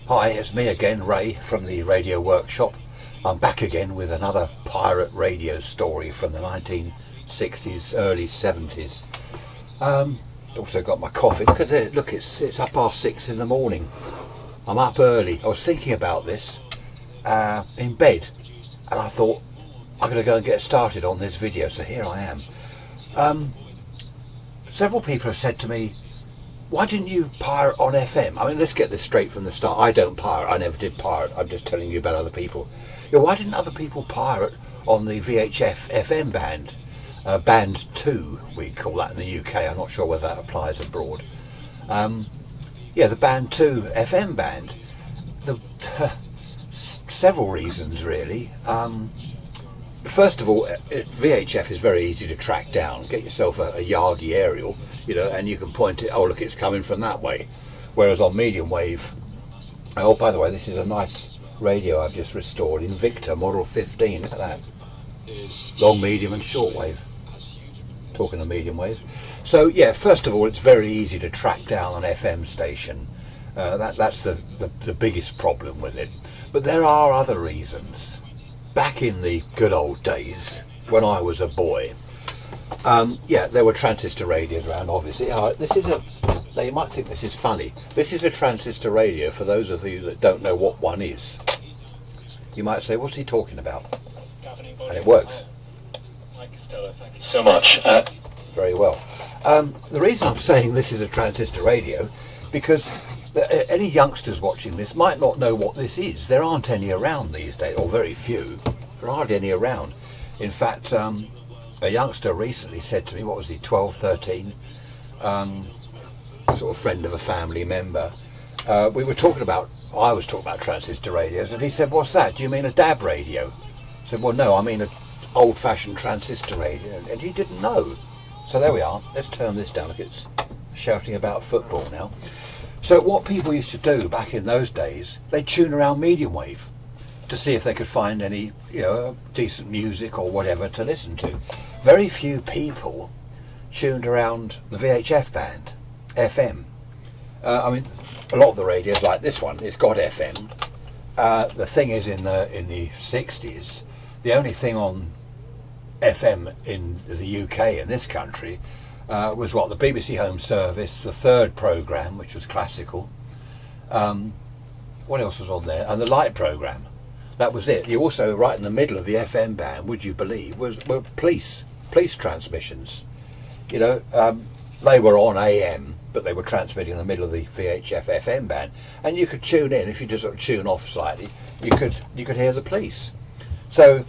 Hi, it's me again, Ray, from the Radio Workshop. I'm back again with another pirate radio story from the 1960s, early 70s. Also got my coffee. Look at it. Look, it's 6:30 in the morning. I'm up early. I was thinking about this in bed, and I thought I'm going to go and get started on this video. So here I am. Several people have said to me, why didn't you pirate on FM? I mean, let's get this straight from the start. I don't pirate. I never did pirate. I'm just telling you about other people. Why didn't other people pirate on the VHF FM band? Band 2, we call that in the UK. I'm not sure whether that applies abroad. The Band 2 FM band. Several reasons, really. First of all, VHF is very easy to track down. Get yourself a Yagi aerial, and you can point it, oh look, it's coming from that way. Whereas on medium wave, oh by the way, this is a nice radio I've just restored, Invicta Model 15, look at that. Long, medium and short wave. Talking of medium wave. So yeah, first of all, it's very easy to track down an FM station. That's the biggest problem with it. But there are other reasons. Back in the good old days, when I was a boy, there were transistor radios around, obviously. Now you might think this is funny. This is a transistor radio for those of you that don't know what one is. You might say, what's he talking about? And it works. Thank you so much. Very well. The reason I'm saying this is a transistor radio, because any youngsters watching this might not know what this is. There aren't any around these days, or very few. There aren't any around. In fact, a youngster recently said to me, what was he, 12, 13, sort of friend of a family member. I was talking about transistor radios, and he said, what's that? Do you mean a DAB radio? I said, well, no, I mean an old-fashioned transistor radio. And he didn't know. So there we are. Let's turn this down. Look, it's shouting about football now. So what people used to do back in those days, they'd tune around medium wave to see if they could find any, decent music or whatever to listen to. Very few people tuned around the VHF band, FM. A lot of the radios, like this one, it's got FM. The thing is, in the 60s, the only thing on FM in the UK, in this country, was the BBC Home Service, the third programme, which was classical. What else was on there? And the light programme. That was it. You also, right in the middle of the FM band, would you believe, were police transmissions. They were on AM, but they were transmitting in the middle of the VHF FM band. And you could tune in, if you just sort of tune off slightly, you could hear the police. So,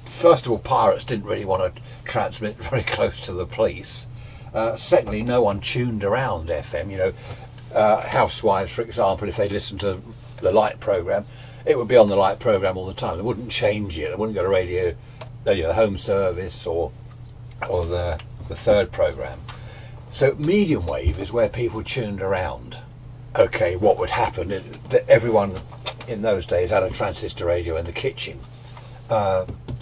first of all, pirates didn't really want to transmit very close to the police. Secondly, no one tuned around FM. Housewives, for example, if they listened to the light programme, it would be on the light programme all the time. They wouldn't change it. They wouldn't go to radio, the Home Service or the third programme. So medium wave is where people tuned around. Okay, what would happen? Everyone in those days had a transistor radio in the kitchen.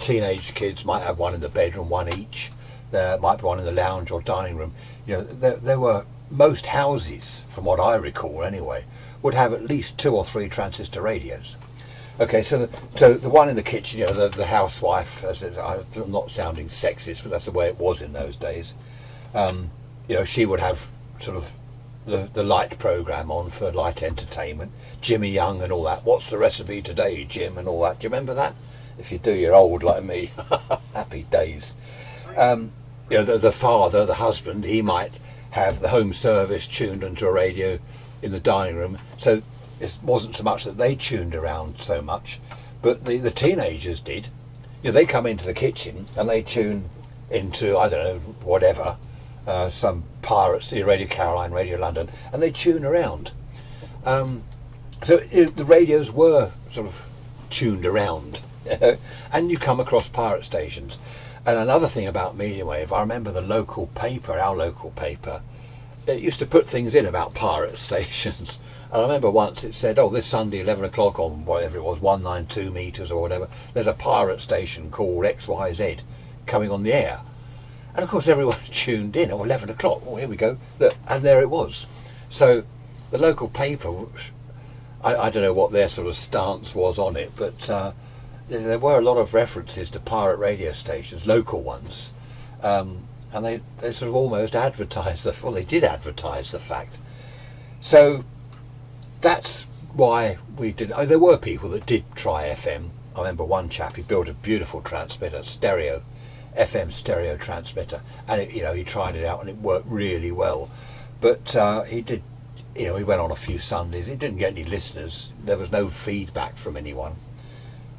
Teenage kids might have one in the bedroom, one each. There might be one in the lounge or dining room. There were, most houses, from what I recall anyway, would have at least 2 or 3 transistor radios. Okay, so the one in the kitchen, the housewife, I'm not sounding sexist, but that's the way it was in those days. She would have sort of the light programme on for light entertainment, Jimmy Young and all that. What's the recipe today, Jim, and all that. Do you remember that? If you do, you're old like me. Happy days. The father, the husband, he might have the Home Service tuned onto a radio in the dining room. So it wasn't so much that they tuned around so much, but the teenagers did. They come into the kitchen and they tune into, I don't know, whatever, some pirates, Radio Caroline, Radio London, and they tune around. So the radios were sort of tuned around. And you come across pirate stations. And another thing about medium wave, I remember our local paper, it used to put things in about pirate stations. And I remember once it said, this Sunday 11 o'clock on whatever it was, 192 metres or whatever, there's a pirate station called XYZ coming on the air. And of course everyone tuned in, 11 o'clock, here we go, look, and there it was. So the local paper, I don't know what their sort of stance was on it, but there were a lot of references to pirate radio stations, local ones, and they sort of almost advertised they did advertise the fact. So that's why we did. There were people that did try FM. I remember one chap, he built a beautiful transmitter, FM stereo transmitter, and he tried it out and it worked really well. But he did, he went on a few Sundays. He didn't get any listeners. There was no feedback from anyone.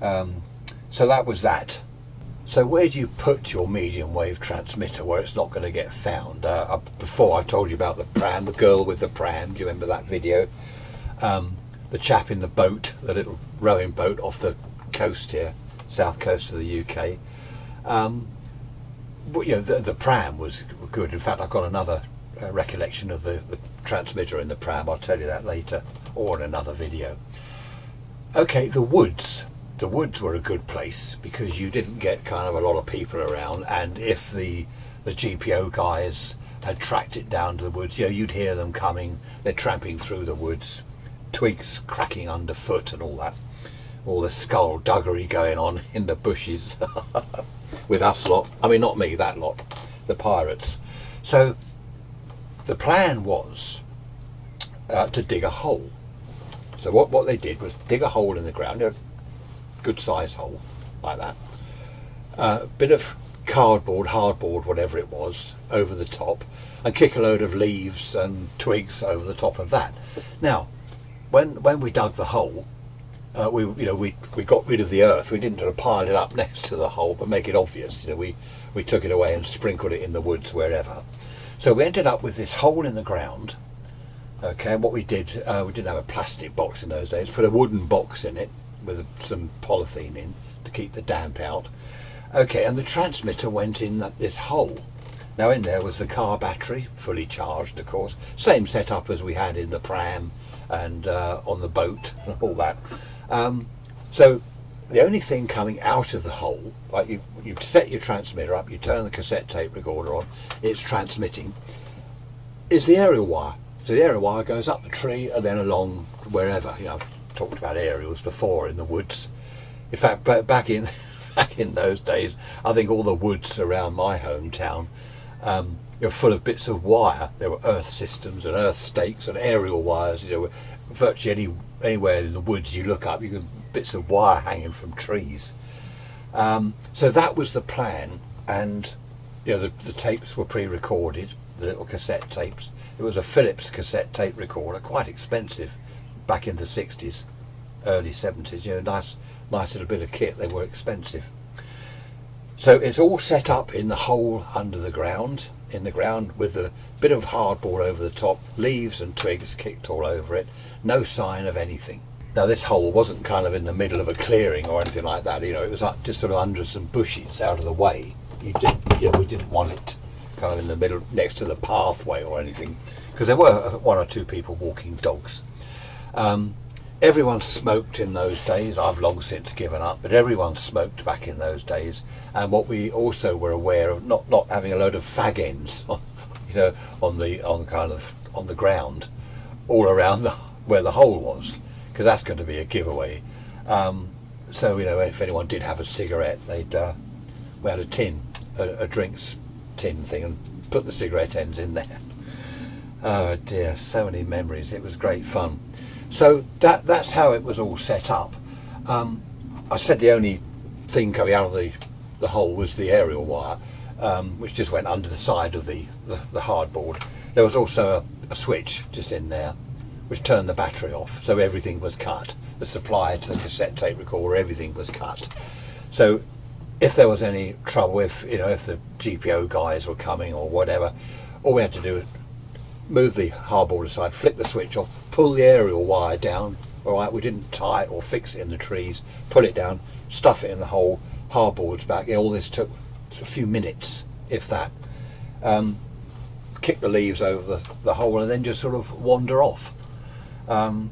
So that was that. So where do you put your medium wave transmitter where it's not going to get found? Before I told you about the pram, the girl with the pram. Do you remember that video? The chap in the boat, the little rowing boat off the coast here, south coast of the UK. But, the pram was good. In fact, I've got another recollection of the transmitter in the pram. I'll tell you that later, or in another video. Okay, the woods. The woods were a good place because you didn't get kind of a lot of people around, and if the GPO guys had tracked it down to the woods, you'd hear them coming. They're tramping through the woods, twigs cracking underfoot and all that. All the skullduggery going on in the bushes with us lot. I mean, not me, that lot, the pirates. So the plan was to dig a hole. So what they did was dig a hole in the ground, a good size hole like that. A bit of cardboard, hardboard, whatever it was, over the top, and kick a load of leaves and twigs over the top of that. Now, when we dug the hole, we got rid of the earth. We didn't sort of pile it up next to the hole, but make it obvious. We took it away and sprinkled it in the woods wherever. So we ended up with this hole in the ground. Okay, and what we did, we didn't have a plastic box in those days. Put a wooden box in it with some polythene in to keep the damp out. Okay, and the transmitter went in this hole. Now in there was the car battery, fully charged, of course. Same setup as we had in the pram and on the boat and all that. So the only thing coming out of the hole, like you set your transmitter up, you turn the cassette tape recorder on, it's transmitting, is the aerial wire. So the aerial wire goes up the tree and then along wherever. I've talked about aerials before in the woods. In fact, back in those days, I think all the woods around my hometown were full of bits of wire. There were earth systems and earth stakes and aerial wires. Virtually anywhere in the woods you look up, you get bits of wire hanging from trees. So that was the plan, and the tapes were pre-recorded, the little cassette tapes. It was a Philips cassette tape recorder, quite expensive back in the 60s, early 70s. Nice little bit of kit. They were expensive. So it's all set up in the hole under the ground, with a bit of hardboard over the top, leaves and twigs kicked all over it, no sign of anything. Now this hole wasn't kind of in the middle of a clearing or anything like that. It was just sort of under some bushes out of the way. We didn't want it kind of in the middle next to the pathway or anything, because there were one or two people walking dogs. Everyone smoked in those days. I've long since given up, but everyone smoked back in those days. And what we also were aware of, not having a load of fag ends, on the ground, all around where the hole was, because that's going to be a giveaway. So if anyone did have a cigarette, we had a tin, a drinks tin thing, and put the cigarette ends in there. Oh dear, so many memories. It was great fun. So that's how it was all set up. I said the only thing coming out of the hole was the aerial wire, which just went under the side of the hardboard. There was also a switch just in there which turned the battery off, so everything was cut. The supply to the cassette tape recorder, everything was cut. So if there was any trouble, if the GPO guys were coming or whatever, all we had to do was move the hardboard aside, flick the switch off, pull the aerial wire down. All right, we didn't tie it or fix it in the trees. Pull it down, stuff it in the hole, hardboard's back. All this took a few minutes, if that. Kick the leaves over the hole and then just sort of wander off. And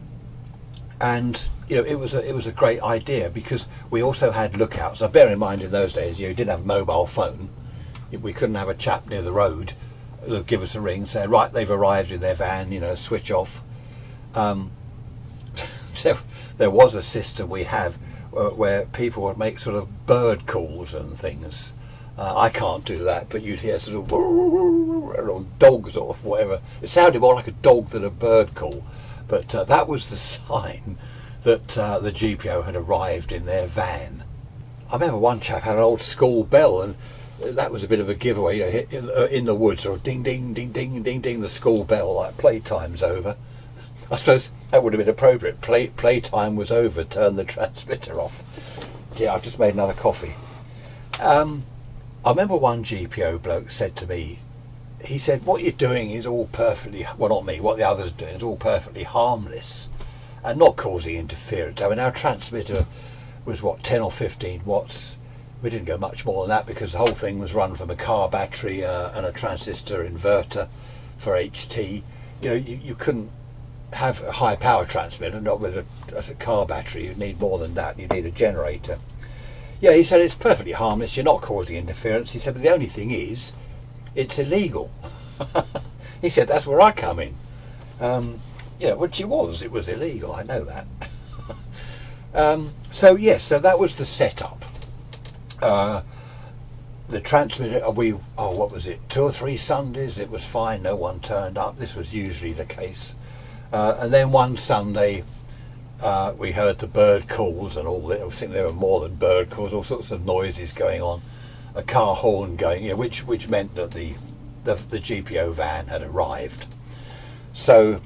it was a great idea, because we also had lookouts. Now bear in mind, in those days you didn't have a mobile phone. We couldn't have a chap near the road give us a ring, say, right, they've arrived in their van, switch off. there was a system we have where people would make sort of bird calls and things. I can't do that, but you'd hear sort of or dogs or whatever. It sounded more like a dog than a bird call, but that was the sign that the GPO had arrived in their van. I remember one chap had an old school bell, and that was a bit of a giveaway. You know, in the woods, or ding, ding, ding, ding, ding, ding, the school bell, like playtime's over. I suppose that would have been appropriate. Playtime was over, turn the transmitter off. Yeah, I've just made another coffee. I remember one GPO bloke said to me, he said, what you're doing is all perfectly, well, not me, what the others are doing is all perfectly harmless and not causing interference. I mean, our transmitter was, what, 10 or 15 watts. We didn't go much more than that because the whole thing was run from a car battery and a transistor inverter for HT. You know, you couldn't have a high power transmitter, not with a car battery. You'd need more than that. You'd need a generator. Yeah, he said it's perfectly harmless, you're not causing interference. He said, but the only thing is, it's illegal. He said, that's where I come in. Yeah, which it was illegal, I know that. So yes, so that was the setup. The transmitter, what was it, 2 or 3 Sundays, it was fine, no one turned up. This was usually the case. And then one Sunday, we heard the bird calls and all that. I think there were more than bird calls, all sorts of noises going on, a car horn going, you know, which meant that the GPO van had arrived. So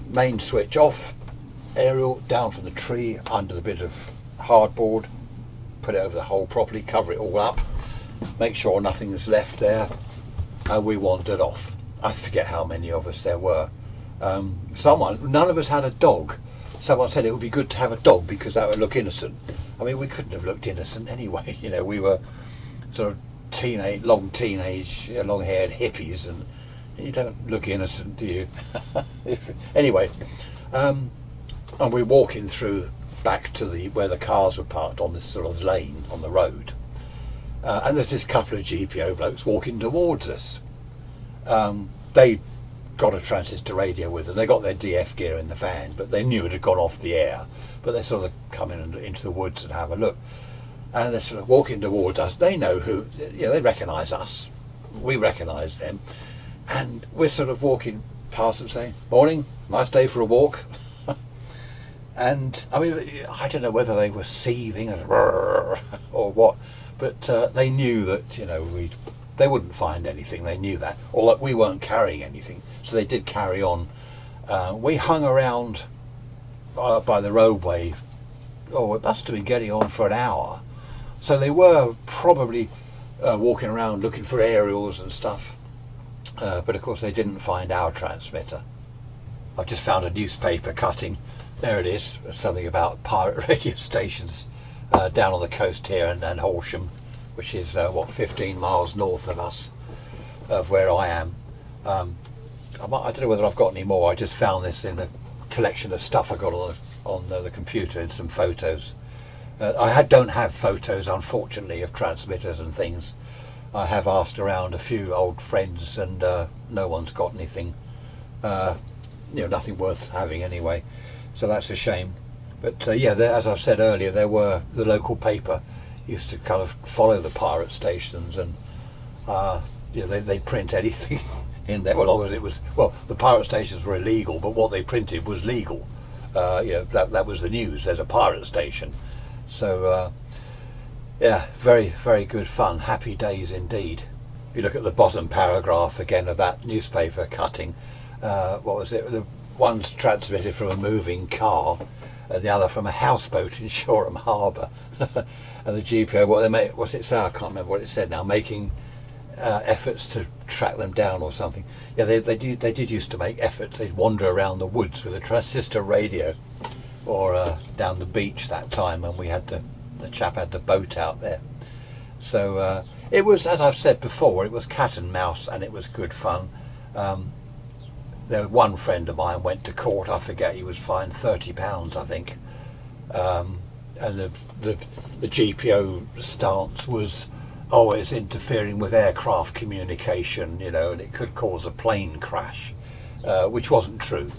main switch off, aerial down from the tree under the bit of hardboard, put it over the hole properly, cover it all up, make sure nothing's left there, and we wandered off. I forget how many of us there were. None of us had a dog. Someone said it would be good to have a dog because that would look innocent. I mean, we couldn't have looked innocent anyway. You know, we were sort of long-haired hippies, and you don't look innocent, do you? Anyway, and we're walking through back to where the cars were parked on this sort of lane on the road, and there's this couple of GPO blokes walking towards us. They got a transistor radio with them. They got their DF gear in the van, but they knew it had gone off the air. But they sort of come in into the woods and have a look, and they're sort of walking towards us. They know who, you know, they recognise us. We recognise them, and we're sort of walking past them, saying, "Morning, nice day for a walk." And I mean, I don't know whether they were seething or what, but they knew that, you know, they wouldn't find anything. They knew that, or that we weren't carrying anything. So they did carry on. We hung around by the roadway. Oh, it must have been getting on for an hour. So they were probably walking around looking for aerials and stuff. But of course they didn't find our transmitter. I've just found a newspaper cutting. There it is. Something about pirate radio stations down on the coast here and Horsham, which is 15 miles north of us, of where I am. I don't know whether I've got any more. I just found this in a collection of stuff I got on the computer and some photos. I don't have photos, unfortunately, of transmitters and things. I have asked around a few old friends, and no one's got anything. Nothing worth having anyway. So that's a shame. But as I've said earlier, there were the local paper used to kind of follow the pirate stations, and they print anything in there. Well, long as it was, the pirate stations were illegal, but what they printed was legal. That was the news. There's a pirate station. So very, very good fun. Happy days indeed. If you look at the bottom paragraph again of that newspaper cutting, what was it? The one's transmitted from a moving car, and the other from a houseboat in Shoreham Harbour. And the GPO, what's it say? I can't remember what it said now. Making efforts to track them down or something. Yeah, they did used to make efforts. They'd wander around the woods with a transistor radio, or down the beach that time when we had the chap had the boat out there. So it was, as I've said before, it was cat and mouse, and it was good fun. There one friend of mine went to court. I forget, he was fined £30, I think. And the GPO stance was, it's interfering with aircraft communication, and it could cause a plane crash, which wasn't true.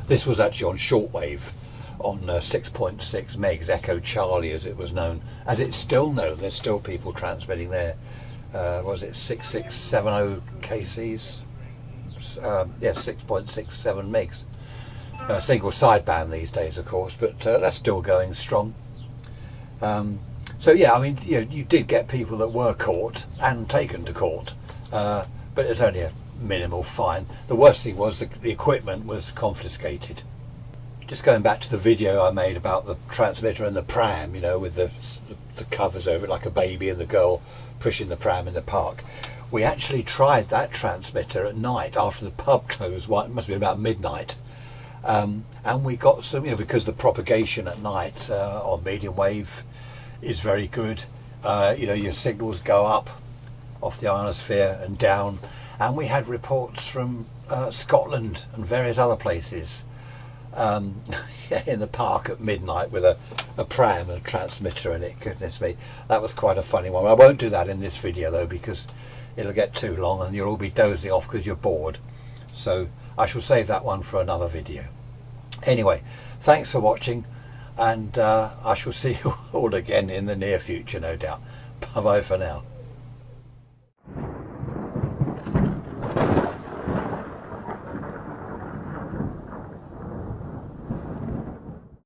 This was actually on shortwave on 6.6 megs, Echo Charlie as it was known, as it's still known. There's still people transmitting there. Was it 6670 KCs? Yeah, 6.67 megs. Single sideband these days, of course, but that's still going strong. So yeah, I mean, you did get people that were caught and taken to court, but it's only a minimal fine. The worst thing was the equipment was confiscated. Just going back to the video I made about the transmitter and the pram, with the covers over it like a baby and the girl pushing the pram in the park. We actually tried that transmitter at night after the pub closed. It must have been about midnight. And we got some, because the propagation at night on medium wave is very good. Your signals go up off the ionosphere and down. And we had reports from Scotland and various other places in the park at midnight with a pram and a transmitter in it. Goodness me, that was quite a funny one. I won't do that in this video though, because it'll get too long and you'll all be dozing off because you're bored. So I shall save that one for another video. Anyway, thanks for watching, and I shall see you all again in the near future, no doubt. Bye bye for now.